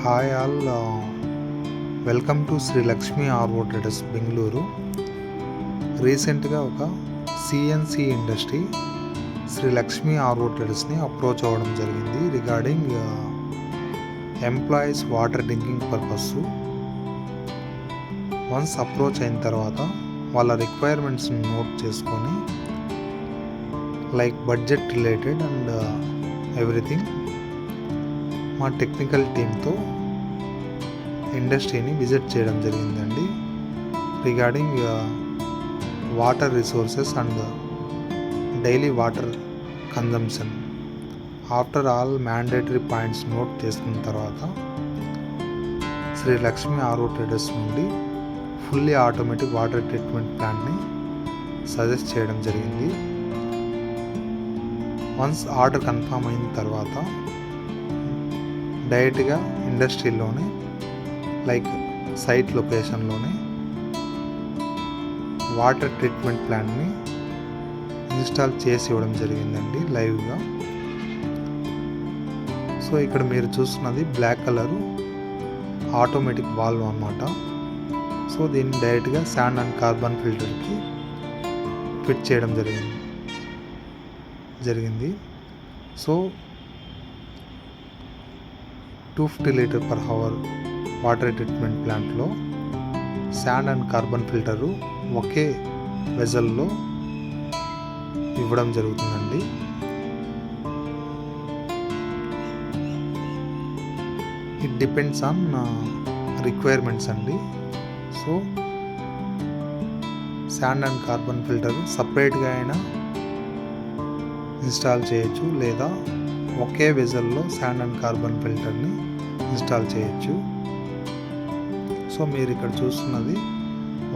Hi all, welcome to Sri Lakshmi RO traders Bengaluru. రీసెంట్గా ఒక CNC industry Sri Lakshmi RO ట్రేడర్స్ని అప్రోచ్ అవ్వడం జరిగింది regarding employees water drinking purpose. Once approach అయిన తర్వాత వాళ్ళ రిక్వైర్మెంట్స్ని నోట్ చేసుకొని like budget related and everything మా టెక్నికల్ టీమ్తో ఇండస్ట్రీని విజిట్ చేయడం జరిగిందండి regarding water resources and daily water consumption. After all mandatory points note చేసుకున్న తర్వాత శ్రీ లక్ష్మీ ఆర్వో ట్రేడర్స్ నుండి ఫుల్లీ ఆటోమేటిక్ వాటర్ ట్రీట్మెంట్ ప్లాంట్ని సజెస్ట్ చేయడం జరిగింది. వన్స్ ఆర్డర్ కన్ఫర్మ్ అయిన తర్వాత డైరెక్ట్గా ఇండస్ట్రీలోనే లైక్ సైట్ లొకేషన్లోనే వాటర్ ట్రీట్మెంట్ ప్లాంట్ని ఇన్స్టాల్ చేసి ఇవ్వడం జరిగిందండి లైవ్గా. సో ఇక్కడ మీరు చూస్తున్నది బ్లాక్ కలరు ఆటోమేటిక్ వాల్వ్ అన్నమాట. సో దీన్ని డైరెక్ట్గా శాండ్ అండ్ కార్బన్ ఫిల్టర్కి ఫిట్ చేయడం జరిగింది. So 250 litre per hour water treatment ప్లాంట్లో శాండ్ అండ్ కార్బన్ ఫిల్టరు ఒకే వెజల్లో ఇవ్వడం జరుగుతుందండి. ఇట్ డిపెండ్స్ ఆన్ రిక్వైర్మెంట్స్ అండి. So sand and carbon filter సపరేట్గా అయినా ఇన్స్టాల్ చేయొచ్చు, లేదా ఒకే వెజల్లో శాండ్ అండ్ కార్బన్ ఫిల్టర్ని ఇన్స్టాల్ చేయొచ్చు. సో మీరు ఇక్కడ చూస్తున్నది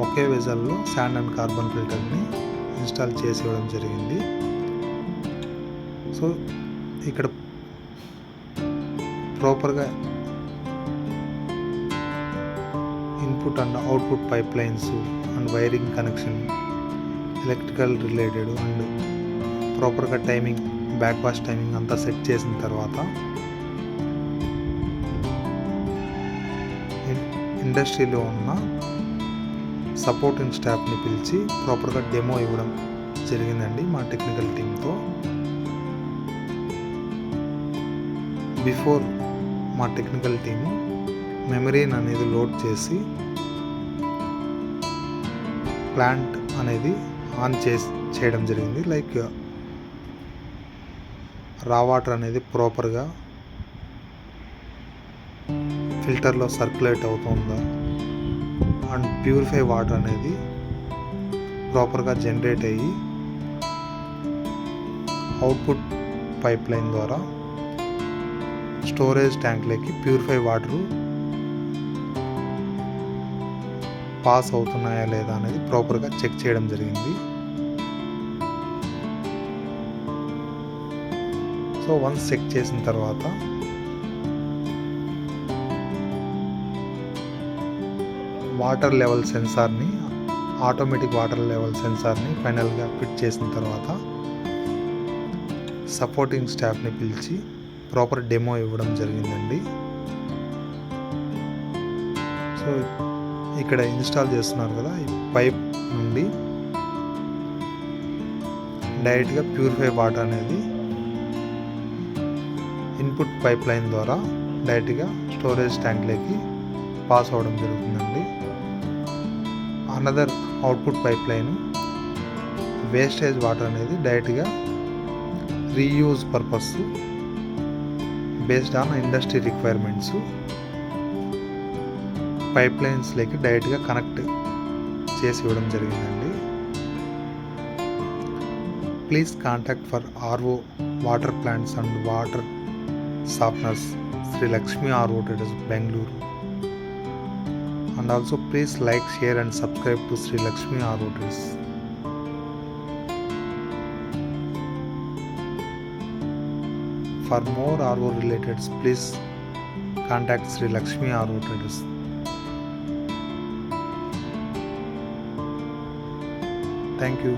ఒకే వెజల్లో శాండ్ అండ్ కార్బన్ ఫిల్టర్ని ఇన్స్టాల్ చేసి ఇవ్వడం జరిగింది. సో ఇక్కడ ప్రాపర్గా input and output pipe lines and wiring connection, electrical related and ప్రాపర్గా టైమింగ్, బ్యాక్ వాష్ టైమింగ్ అంతా సెట్ చేసిన తర్వాత ఇండస్ట్రీలో ఉన్న సపోర్టింగ్ స్టాఫ్ని పిలిచి ప్రాపర్గా డెమో ఇవ్వడం జరిగిందండి మా టెక్నికల్ టీమ్తో. బిఫోర్ మా టెక్నికల్ టీము మెమరీని అనేది లోడ్ చేసి ప్లాంట్ అనేది ఆన్ చేయడం జరిగింది. లైక్ రా వాటర్ అనేది ప్రాపర్గా ఫిల్టర్లో సర్క్యులేట్ అవుతుందా అండ్ ప్యూరిఫై వాటర్ అనేది ప్రాపర్గా జనరేట్ అయ్యి అవుట్పుట్ పైప్ లైన్ ద్వారా స్టోరేజ్ ట్యాంక్లోకి ప్యూరిఫై వాటరు పాస్ అవుతున్నాయా లేదా అనేది ప్రాపర్గా చెక్ చేయడం జరిగింది. సో వన్స్ చెక్ చేసిన తర్వాత వాటర్ లెవెల్ సెన్సార్ని, ఆటోమేటిక్ వాటర్ లెవెల్ సెన్సార్ని ఫైనల్గా ఫిట్ చేసిన తర్వాత సపోర్టింగ్ స్టాఫ్ని పిలిచి ప్రాపర్ డెమో ఇవ్వడం జరిగిందండి. సో ఇక్కడ ఇన్స్టాల్ చేస్తున్నారు కదా, ఈ పైప్ నుండి డైరెక్ట్గా ప్యూరిఫై వాటర్ అనేది ఇన్పుట్ పైప్ లైన్ ద్వారా డైరెక్ట్గా స్టోరేజ్ ట్యాంక్లోకి పాస్ అవ్వడం జరుగుతుందండి. Another output pipe line wastage water అనేది డైరెక్ట్గా reuse purpose based on industry requirements pipe లైన్స్లోకి డైరెక్ట్గా కనెక్ట్ చేసి ఇవ్వడం జరిగిందండి. Please contact for RO water plants and water softeners Sri Lakshmee Arvo Traders Bengaluru, and also please like, share and subscribe to Sri Lakshmee Arvo Traders. For more Arvo related, please contact Sri Lakshmee Arvo Traders. Thank you.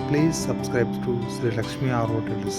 Please subscribe to Sri Lakshmee Arvo Traders.